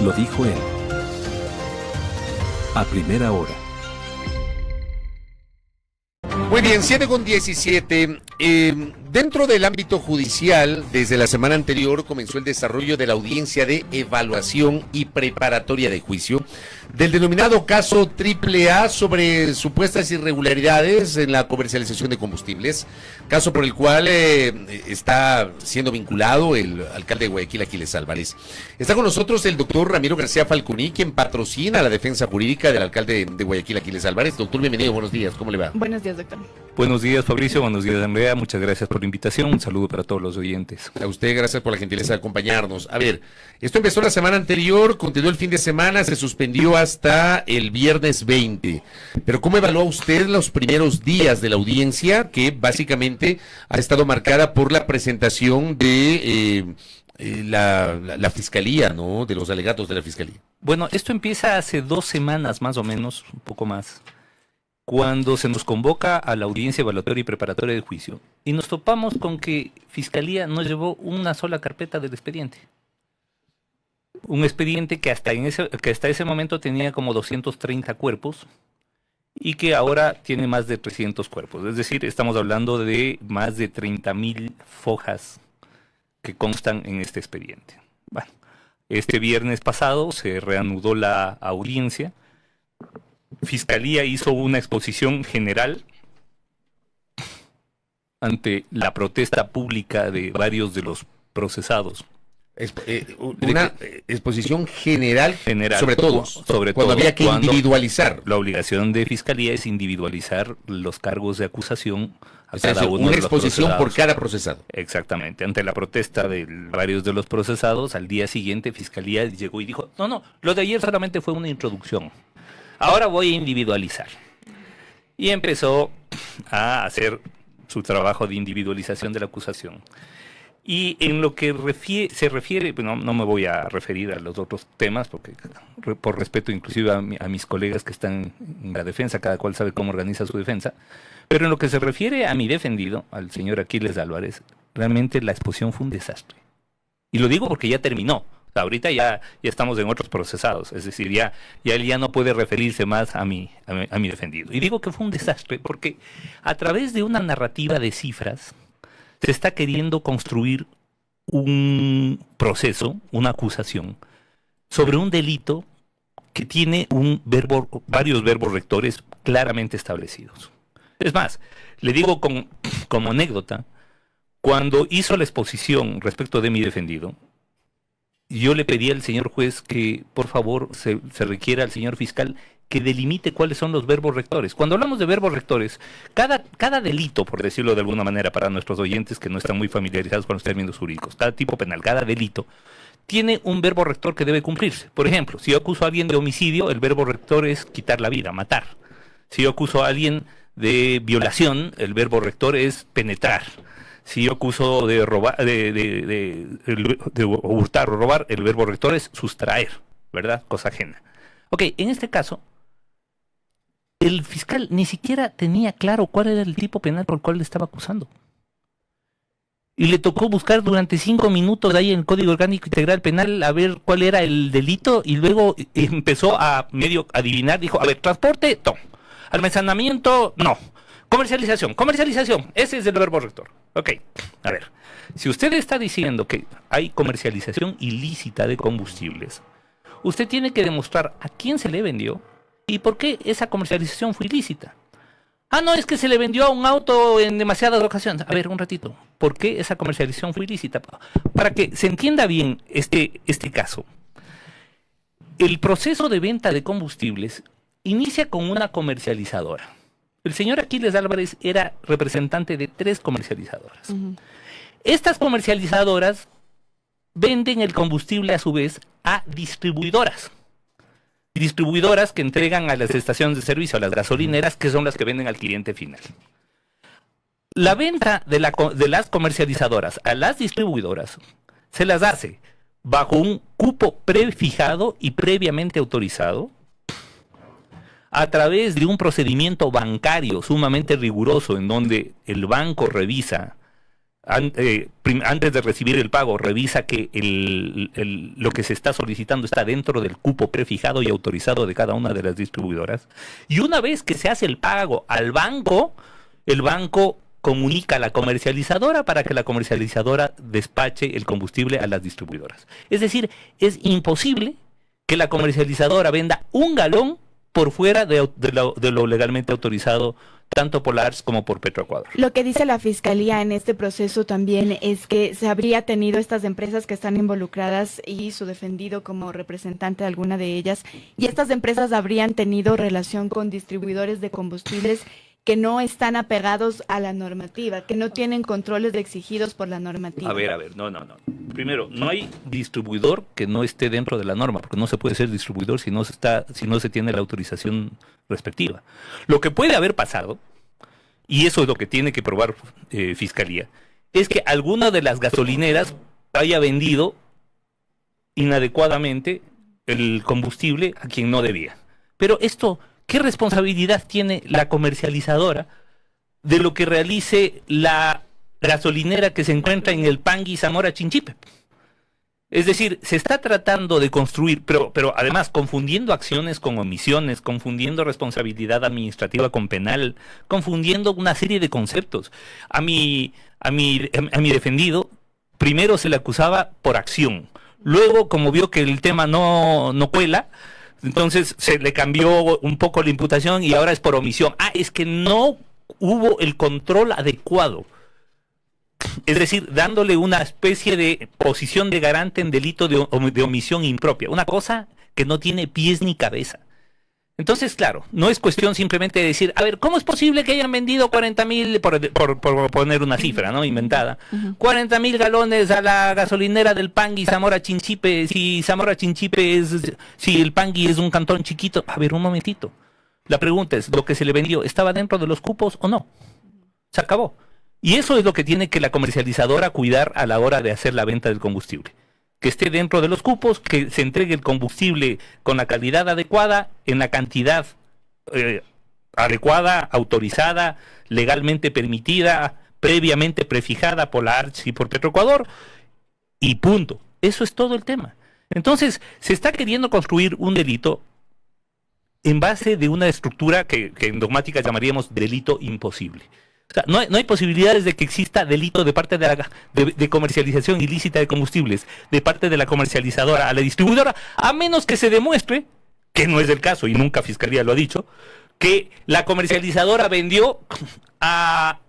Lo dijo él. A primera hora. Muy bien, 7:17. Dentro del ámbito judicial, desde la semana anterior comenzó el desarrollo de la audiencia de evaluación y preparatoria de juicio del denominado caso AAA sobre supuestas irregularidades en la comercialización de combustibles, caso por el cual está siendo vinculado el alcalde de Guayaquil, Aquiles Álvarez. Está con nosotros el doctor Ramiro García Falconi, quien patrocina la defensa jurídica del alcalde de Guayaquil, Aquiles Álvarez. Doctor, bienvenido, buenos días, ¿cómo le va? Buenos días, doctor. Buenos días, Fabricio, buenos días, Andrea, muchas gracias por la invitación, un saludo para todos los oyentes. A usted, gracias por la gentileza de acompañarnos. A ver, esto empezó la semana anterior, continuó el fin de semana, se suspendió hasta el viernes 20. Pero ¿cómo evalúa usted los primeros días de la audiencia, que básicamente ha estado marcada por la presentación de la fiscalía, ¿no? De los alegatos de la fiscalía. Bueno, esto empieza hace 2 semanas más o menos, un poco más, cuando se nos convoca a la audiencia evaluatoria y preparatoria de juicio y nos topamos con que Fiscalía no llevó una sola carpeta del expediente. Un expediente que hasta ese momento tenía como 230 cuerpos y que ahora tiene más de 300 cuerpos. Es decir, estamos hablando de más de 30.000 fojas que constan en este expediente. Bueno, este viernes pasado se reanudó la audiencia. Fiscalía hizo una exposición general ante la protesta pública de varios de los procesados. Una exposición general sobre todos, cuando había que individualizar. La obligación de Fiscalía es individualizar los cargos de acusación a cada uno de los procesados. Una exposición por cada procesado. Exactamente. Ante la protesta de varios de los procesados, al día siguiente Fiscalía llegó y dijo, no, lo de ayer solamente fue una introducción. Ahora voy a individualizar. Y empezó a hacer su trabajo de individualización de la acusación. Y en lo que se refiere, no me voy a referir a los otros temas, porque por respeto inclusive a mis colegas que están en la defensa, cada cual sabe cómo organiza su defensa, pero en lo que se refiere a mi defendido, al señor Aquiles Álvarez, realmente la exposición fue un desastre. Y lo digo porque ya terminó. O sea, ahorita ya estamos en otros procesados, es decir, ya él ya no puede referirse más a mi defendido. Y digo que fue un desastre porque a través de una narrativa de cifras se está queriendo construir un proceso, una acusación, sobre un delito que tiene varios verbos rectores claramente establecidos. Es más, le digo como anécdota, cuando hizo la exposición respecto de mi defendido, yo le pedí al señor juez que, por favor, se requiera al señor fiscal que delimite cuáles son los verbos rectores. Cuando hablamos de verbos rectores, cada delito, por decirlo de alguna manera para nuestros oyentes que no están muy familiarizados con los términos jurídicos, cada tipo penal, cada delito, tiene un verbo rector que debe cumplirse. Por ejemplo, si yo acuso a alguien de homicidio, el verbo rector es quitar la vida, matar. Si yo acuso a alguien de violación, el verbo rector es penetrar. Si yo acuso de robar, de hurtar o robar, el verbo rector es sustraer, ¿verdad? Cosa ajena. Ok, en este caso, el fiscal ni siquiera tenía claro cuál era el tipo penal por el cual le estaba acusando. Y le tocó buscar durante 5 minutos ahí en el Código Orgánico Integral Penal a ver cuál era el delito y luego empezó a medio adivinar, dijo, a ver, transporte, no. Almacenamiento, no. Comercialización, ese es el verbo rector. Ok, a ver, si usted está diciendo que hay comercialización ilícita de combustibles, usted tiene que demostrar a quién se le vendió y por qué esa comercialización fue ilícita. Ah, no, es que se le vendió a un auto en demasiadas ocasiones. A ver, un ratito, ¿por qué esa comercialización fue ilícita? Para que se entienda bien este caso, el proceso de venta de combustibles inicia con una comercializadora. El señor Aquiles Álvarez era representante de 3 comercializadoras. Estas comercializadoras venden el combustible a su vez a distribuidoras. Distribuidoras que entregan a las estaciones de servicio, a las gasolineras, que son las que venden al cliente final. La venta de las comercializadoras a las distribuidoras se las hace bajo un cupo prefijado y previamente autorizado, a través de un procedimiento bancario sumamente riguroso en donde el banco revisa antes de recibir el pago, revisa que lo que se está solicitando está dentro del cupo prefijado y autorizado de cada una de las distribuidoras. Y una vez que se hace el pago al banco, el banco comunica a la comercializadora para que la comercializadora despache el combustible a las distribuidoras. Es decir, es imposible que la comercializadora venda un galón por fuera de lo legalmente autorizado, tanto por la ARS como por Petroecuador. Lo que dice la Fiscalía en este proceso también es que se habría tenido estas empresas que están involucradas y su defendido como representante de alguna de ellas, y estas empresas habrían tenido relación con distribuidores de combustibles que no están apegados a la normativa, que no tienen controles exigidos por la normativa. A ver, no. Primero, no hay distribuidor que no esté dentro de la norma, porque no se puede ser distribuidor si no se tiene la autorización respectiva. Lo que puede haber pasado, y eso es lo que tiene que probar Fiscalía, es que alguna de las gasolineras haya vendido inadecuadamente el combustible a quien no debía. Pero esto, ¿qué responsabilidad tiene la comercializadora de lo que realice la gasolinera que se encuentra en el Pangui Zamora Chinchipe? Es decir, se está tratando de construir, pero además confundiendo acciones con omisiones, confundiendo responsabilidad administrativa con penal, confundiendo una serie de conceptos. A mi defendido, primero se le acusaba por acción. Luego, como vio que el tema no cuela, entonces se le cambió un poco la imputación y ahora es por omisión. Es que no hubo el control adecuado. Es decir, dándole una especie de posición de garante en delito de omisión impropia. Una cosa que no tiene pies ni cabeza. Entonces, claro, no es cuestión simplemente de decir, a ver, ¿cómo es posible que hayan vendido 40,000, por poner una cifra, ¿no? Inventada, 40,000 galones a la gasolinera del Pangui Zamora Chinchipe, si el Pangui es un cantón chiquito? A ver, un momentito. La pregunta es, ¿lo que se le vendió estaba dentro de los cupos o no? Se acabó. Y eso es lo que tiene que la comercializadora cuidar a la hora de hacer la venta del combustible. Que esté dentro de los cupos, que se entregue el combustible con la calidad adecuada, en la cantidad adecuada, autorizada, legalmente permitida, previamente prefijada por la ARS y por Petroecuador, y punto. Eso es todo el tema. Entonces, se está queriendo construir un delito en base de una estructura que en dogmática llamaríamos delito imposible. O sea, no hay posibilidades de que exista delito de parte de comercialización ilícita de combustibles, de parte de la comercializadora a la distribuidora, a menos que se demuestre, que no es el caso y nunca Fiscalía lo ha dicho, que la comercializadora vendió a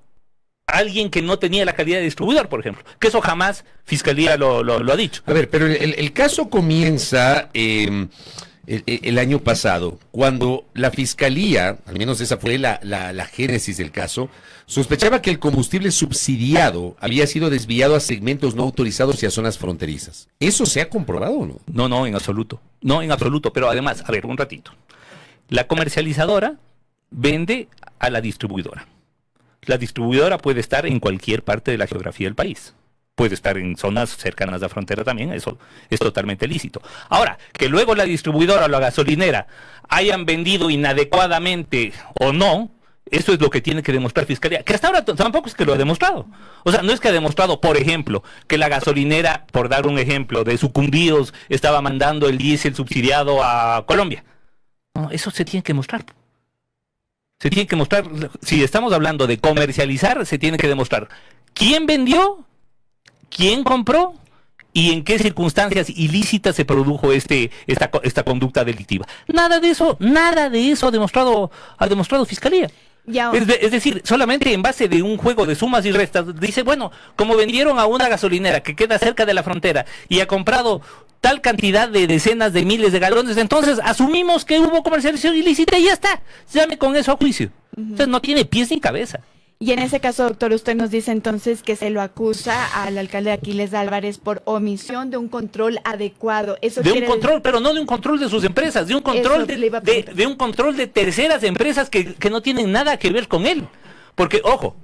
alguien que no tenía la calidad de distribuidor, por ejemplo. Que eso jamás Fiscalía lo ha dicho. A ver, pero el caso comienza el año pasado, cuando la Fiscalía, al menos esa fue la génesis del caso, sospechaba que el combustible subsidiado había sido desviado a segmentos no autorizados y a zonas fronterizas. ¿Eso se ha comprobado o no? No, en absoluto. No, en absoluto. Pero además, a ver, un ratito. La comercializadora vende a la distribuidora. La distribuidora puede estar en cualquier parte de la geografía del país. Puede estar en zonas cercanas a la frontera también, eso es totalmente lícito. Ahora, que luego la distribuidora o la gasolinera hayan vendido inadecuadamente o no, eso es lo que tiene que demostrar Fiscalía, que hasta ahora tampoco es que lo ha demostrado. O sea, no es que ha demostrado, por ejemplo, que la gasolinera, por dar un ejemplo, de Sucumbíos estaba mandando el diésel subsidiado a Colombia. No, eso se tiene que mostrar. Se tiene que mostrar, si estamos hablando de comercializar, se tiene que demostrar quién vendió, quién compró y en qué circunstancias ilícitas se produjo esta conducta delictiva. Nada de eso ha demostrado Fiscalía. Es decir, solamente en base de un juego de sumas y restas, dice, bueno, como vendieron a una gasolinera que queda cerca de la frontera y ha comprado tal cantidad de decenas de miles de galones, entonces asumimos que hubo comercialización ilícita y ya está, llame con eso a juicio. Entonces no tiene pies ni cabeza. Y en ese caso, doctor, usted nos dice entonces que se lo acusa al alcalde Aquiles Álvarez por omisión de un control adecuado. Eso de un control, pero no de un control de sus empresas, de un control de un control de terceras empresas que no tienen nada que ver con él. Porque, ojo,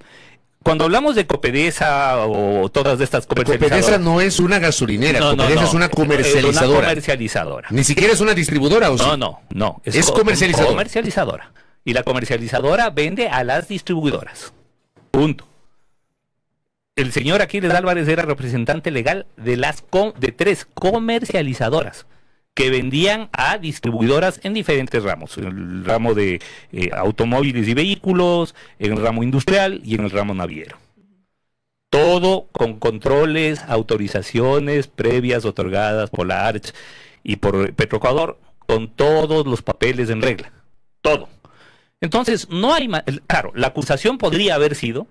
cuando hablamos de Copedesa o todas estas comercializadoras... Copedesa no es una gasolinera, Copedesa es una comercializadora. Es una comercializadora. Ni siquiera es una distribuidora, ¿o sí? No. Es comercializadora. Comercializadora. Y la comercializadora vende a las distribuidoras. Punto. el señor Aquiles Álvarez era representante legal de 3 comercializadoras que vendían a distribuidoras en diferentes ramos, en el ramo de automóviles y vehículos, en el ramo industrial y en el ramo naviero. Todo con controles, autorizaciones previas otorgadas por la ARCH y por Petroecuador, con todos los papeles en regla, todo. Entonces, no hay claro, la acusación podría haber sido,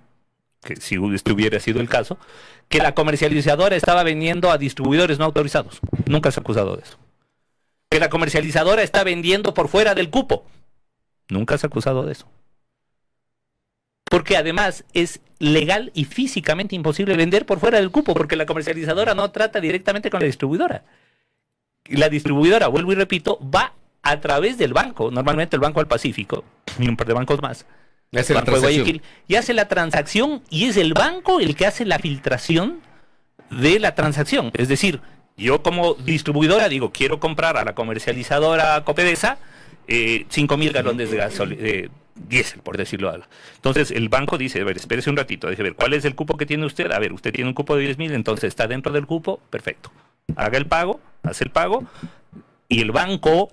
que si este hubiera sido el caso, que la comercializadora estaba vendiendo a distribuidores no autorizados. Nunca se ha acusado de eso. Que la comercializadora está vendiendo por fuera del cupo. Nunca se ha acusado de eso. Porque además es legal y físicamente imposible vender por fuera del cupo, porque la comercializadora no trata directamente con la distribuidora. La distribuidora, vuelvo y repito, va a través del banco, normalmente el Banco del Pacífico, y un par de bancos más, Banco de Guayaquil, y hace la transacción, y es el banco el que hace la filtración de la transacción. Es decir, yo como distribuidora digo, quiero comprar a la comercializadora Copedesa 5.000 galones de gasolina, diésel, por decirlo algo. Entonces el banco dice, a ver, espérese un ratito, dice, a ver, ¿cuál es el cupo que tiene usted? A ver, usted tiene un cupo de 10.000, entonces está dentro del cupo, perfecto. Haga el pago, hace el pago, y el banco,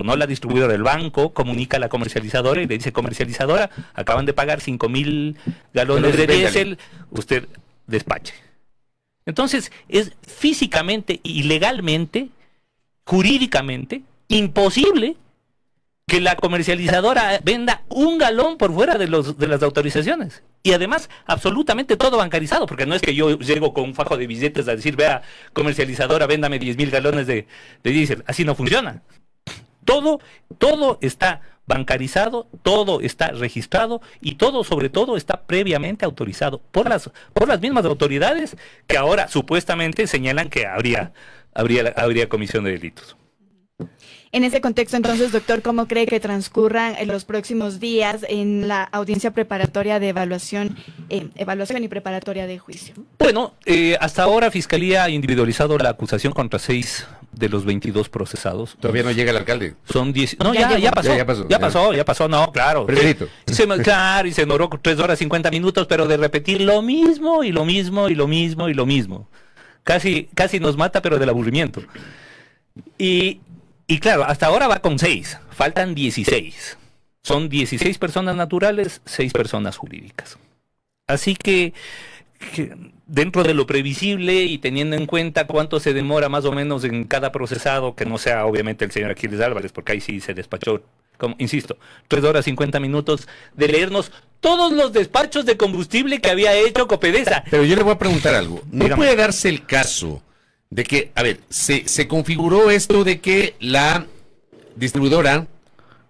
no la distribuidora, el banco comunica a la comercializadora y le dice, comercializadora, acaban de pagar 5.000 galones de diésel, usted despache. Entonces, es físicamente y legalmente, jurídicamente, imposible que la comercializadora venda un galón por fuera de las autorizaciones. Y además, absolutamente todo bancarizado, porque no es que yo llego con un fajo de billetes a decir, vea, comercializadora, véndame 10.000 galones de diésel. Así no funciona. Todo está bancarizado, todo está registrado y todo, sobre todo, está previamente autorizado por las mismas autoridades que ahora supuestamente señalan que habría comisión de delitos. En ese contexto, entonces, doctor, ¿cómo cree que transcurran en los próximos días en la audiencia preparatoria de evaluación y preparatoria de juicio? Bueno, hasta ahora Fiscalía ha individualizado la acusación contra 6 de los 22 procesados. Todavía no llega el alcalde. Son 10. No, ya pasó, no, claro. Claro, y se demoró 3 horas 50 minutos, pero de repetir lo mismo y lo mismo y lo mismo y lo mismo. Casi nos mata, pero del aburrimiento. Y claro, hasta ahora va con 6, faltan 16. Son 16 personas naturales, 6 personas jurídicas. Así que dentro de lo previsible y teniendo en cuenta cuánto se demora más o menos en cada procesado, que no sea obviamente el señor Aquiles Álvarez, porque ahí sí se despachó, como, insisto, 3 horas 50 minutos de leernos todos los despachos de combustible que había hecho Copedesa. Pero yo le voy a preguntar algo. ¿No Dígame. puede darse el caso de que, a ver, se configuró esto de que la distribuidora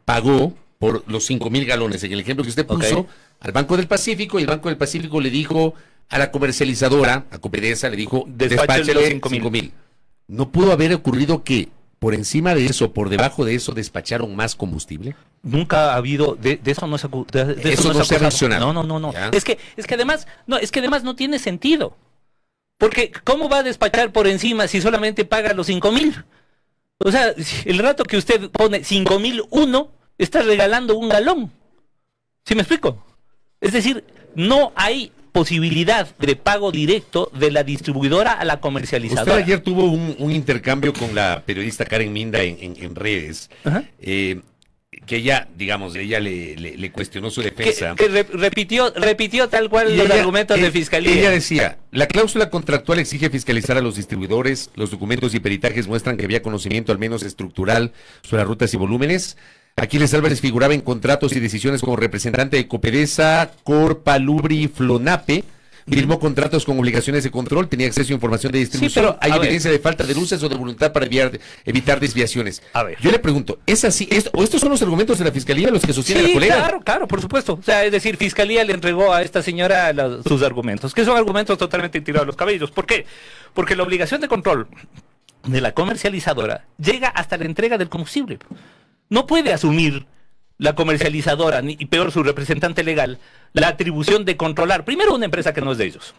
pagó por los 5.000 galones, en el ejemplo que usted puso, al Banco del Pacífico, y el Banco del Pacífico le dijo a la comercializadora, a Copedesa, le dijo, despáchele los 5.000. ¿No pudo haber ocurrido que por encima de eso, por debajo de eso, despacharon más combustible? Nunca ha habido, de eso no se ha mencionado. No. Es que además no tiene sentido. Porque, ¿cómo va a despachar por encima si solamente paga los 5.000? O sea, el rato que usted pone 5.001, está regalando un galón. ¿Sí me explico? Es decir, no hay posibilidad de pago directo de la distribuidora a la comercializadora. Usted ayer tuvo un intercambio con la periodista Karen Minda en redes. Ajá. Que ella, digamos, le cuestionó su defensa. Que repitió tal cual los argumentos de Fiscalía. Ella decía, la cláusula contractual exige fiscalizar a los distribuidores, los documentos y peritajes muestran que había conocimiento al menos estructural sobre las rutas y volúmenes. Aquiles Álvarez figuraba en contratos y decisiones como representante de Copedesa, Corpa, Lubri, Flonape. Firmó contratos con obligaciones de control, tenía acceso a información de distribución. Sí, pero, hay evidencia de falta de luces o de voluntad para evitar desviaciones. A ver. Yo le pregunto, ¿es así? ¿Estos son los argumentos de la Fiscalía los que sostiene la colega? Claro, por supuesto. O sea, es decir, Fiscalía le entregó a esta señora sus argumentos, que son argumentos totalmente tirados a los cabellos. ¿Por qué? Porque la obligación de control de la comercializadora llega hasta la entrega del combustible. No puede asumir la comercializadora, y peor su representante legal, la atribución de controlar, primero, una empresa que no es de ellos.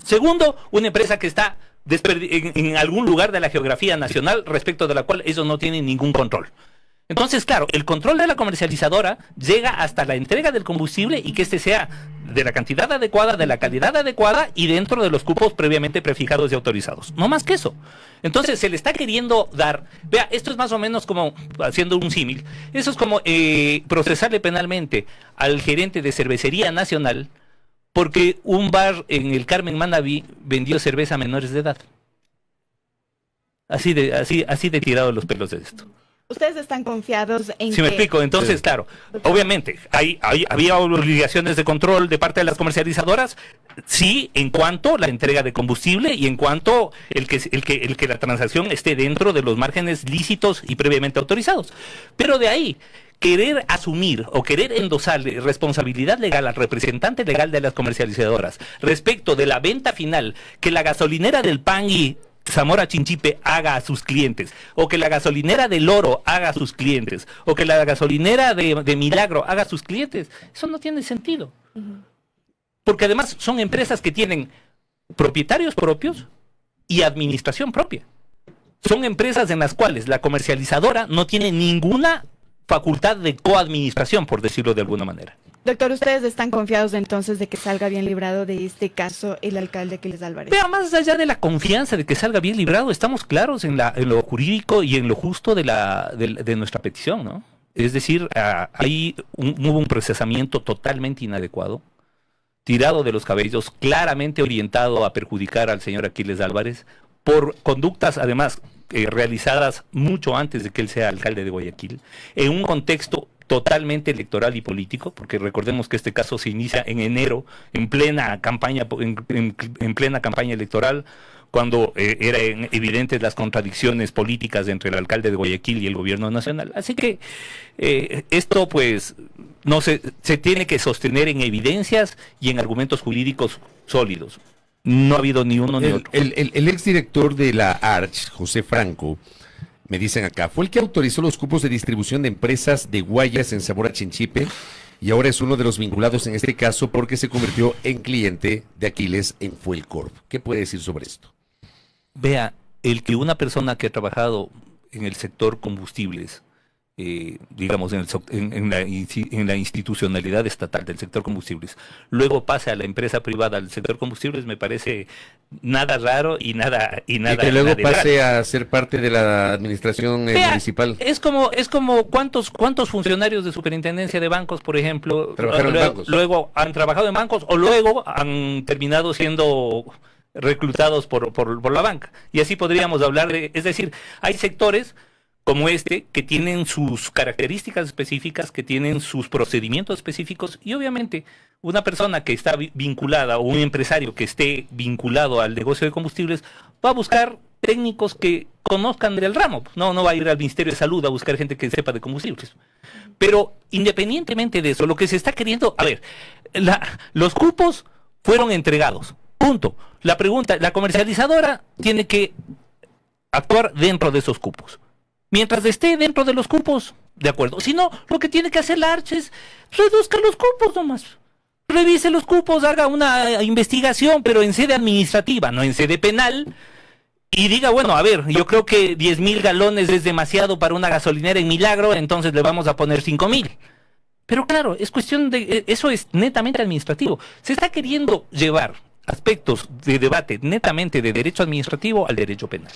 Segundo, una empresa que está en algún lugar de la geografía nacional respecto de la cual ellos no tienen ningún control. Entonces, claro, el control de la comercializadora llega hasta la entrega del combustible y que este sea de la cantidad adecuada, de la calidad adecuada y dentro de los cupos previamente prefijados y autorizados. No más que eso. Entonces, se le está queriendo dar... Vea, esto es más o menos como, haciendo un símil, eso es como procesarle penalmente al gerente de Cervecería Nacional porque un bar en el Carmen Manaví vendió cerveza a menores de edad. Así de tirado los pelos de esto. ¿Ustedes están confiados en me explico, entonces, sí. Claro, obviamente, había obligaciones de control de parte de las comercializadoras, sí, en cuanto a la entrega de combustible y en cuanto el que la transacción esté dentro de los márgenes lícitos y previamente autorizados. Pero de ahí, querer asumir o querer endosarle responsabilidad legal al representante legal de las comercializadoras respecto de la venta final que la gasolinera del Pangui Zamora Chinchipe haga a sus clientes, o que la gasolinera del Oro haga a sus clientes, o que la gasolinera de Milagro haga a sus clientes, eso no tiene sentido. Porque además son empresas que tienen propietarios propios y administración propia. Son empresas en las cuales la comercializadora no tiene ninguna facultad de coadministración, por decirlo de alguna manera. Doctor, ¿ustedes están confiados entonces de que salga bien librado de este caso el alcalde Aquiles Álvarez? Pero más allá de la confianza de que salga bien librado, estamos claros en lo jurídico y en lo justo de nuestra petición, ¿no? Es decir, hubo un procesamiento totalmente inadecuado, tirado de los cabellos, claramente orientado a perjudicar al señor Aquiles Álvarez, por conductas además realizadas mucho antes de que él sea alcalde de Guayaquil, en un contexto totalmente electoral y político, porque recordemos que este caso se inicia en enero, en plena campaña electoral, cuando eran evidentes las contradicciones políticas entre el alcalde de Guayaquil y el gobierno nacional. Así que esto pues no se tiene que sostener en evidencias y en argumentos jurídicos sólidos. No ha habido ni uno ni otro. El exdirector de la ARCH, José Franco, me dicen acá, fue el que autorizó los cupos de distribución de empresas de guayas en Zamora Chinchipe y ahora es uno de los vinculados en este caso porque se convirtió en cliente de Aquiles en Fuelcorp. ¿Qué puede decir sobre esto? Vea, el que una persona que ha trabajado en el sector combustibles, digamos, en la institucionalidad estatal del sector combustibles, luego pase a la empresa privada del sector combustibles, me parece nada raro y nada y que luego pase a ser parte de la administración municipal. Es como cuántos funcionarios de superintendencia de bancos, por ejemplo, trabajaron en bancos. Luego han trabajado en bancos o luego han terminado siendo reclutados por la banca. Y así podríamos hablar es decir, hay sectores como este, que tienen sus características específicas, que tienen sus procedimientos específicos, y obviamente una persona que está vinculada, o un empresario que esté vinculado al negocio de combustibles, va a buscar técnicos que conozcan del ramo, no va a ir al Ministerio de Salud a buscar gente que sepa de combustibles. Pero independientemente de eso, lo que se está queriendo, los cupos fueron entregados, punto. La pregunta, la comercializadora tiene que actuar dentro de esos cupos. Mientras esté dentro de los cupos, de acuerdo. Si no, lo que tiene que hacer la ARCH es reduzca los cupos nomás. Revise los cupos, haga una investigación, pero en sede administrativa, no en sede penal. Y diga, bueno, a ver, yo creo que 10,000 galones es demasiado para una gasolinera en Milagro, entonces le vamos a poner 5,000. Pero claro, es cuestión de... Eso es netamente administrativo. Se está queriendo llevar aspectos de debate netamente de derecho administrativo al derecho penal.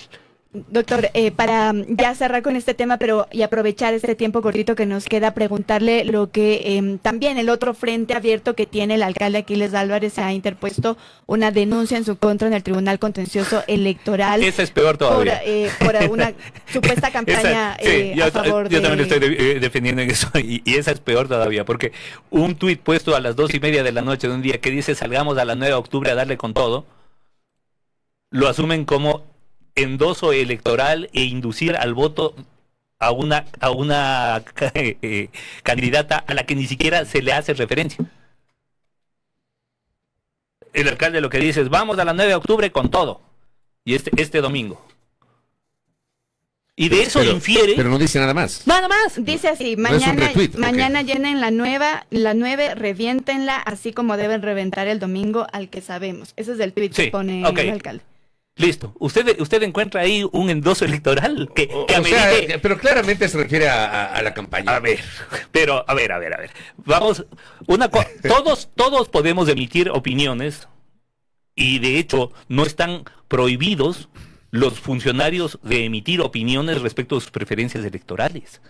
Doctor, para ya cerrar con este tema, pero y aprovechar este tiempo cortito que nos queda, preguntarle lo que también el otro frente abierto que tiene el alcalde Aquiles Álvarez, se ha interpuesto una denuncia en su contra en el Tribunal Contencioso Electoral. Esa es peor todavía. Por una supuesta campaña a favor yo también estoy defendiendo en eso, y esa es peor todavía, porque un tuit puesto a las 2:30 de la noche de un día que dice salgamos a la 9 de octubre a darle con todo, lo asumen como endoso electoral e inducir al voto a una candidata a la que ni siquiera se le hace referencia. El alcalde lo que dice es vamos a la 9 de octubre con todo, y este domingo. Y de eso infiere... Pero no dice nada más. Nada más. Dice así, mañana llenen la 9, reviéntenla, así como deben reventar el domingo al que sabemos. Ese es el tweet que pone el alcalde. Listo. ¿Usted encuentra ahí un endoso electoral que O amerite? sea, pero claramente se refiere a la campaña. A ver, pero, a ver. Vamos, todos podemos emitir opiniones y de hecho no están prohibidos los funcionarios de emitir opiniones respecto a sus preferencias electorales.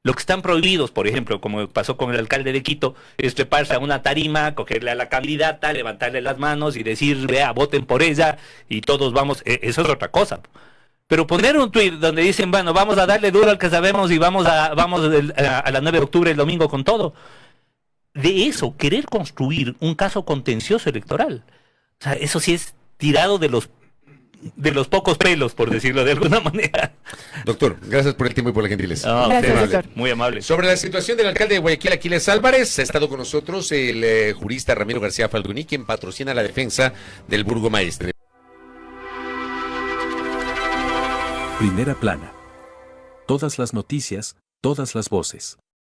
Lo que están prohibidos, por ejemplo, como pasó con el alcalde de Quito, es treparse a una tarima, cogerle a la candidata, levantarle las manos y decir, vea, voten por ella y todos vamos, eso es otra cosa. Pero poner un tuit donde dicen, bueno, vamos a darle duro al que sabemos y vamos a la 9 de octubre el domingo con todo. De eso, querer construir un caso contencioso electoral. O sea, eso sí es tirado de los pocos pelos, por decirlo de alguna manera. Doctor, gracias por el tiempo y por la gentileza. No, Gracias, usted, doctor. muy amable. Sobre la situación del alcalde de Guayaquil, Aquiles Álvarez, ha estado con nosotros el jurista Ramiro García Falduní, quien patrocina la defensa del burgomaestre. Primera plana. Todas las noticias, todas las voces.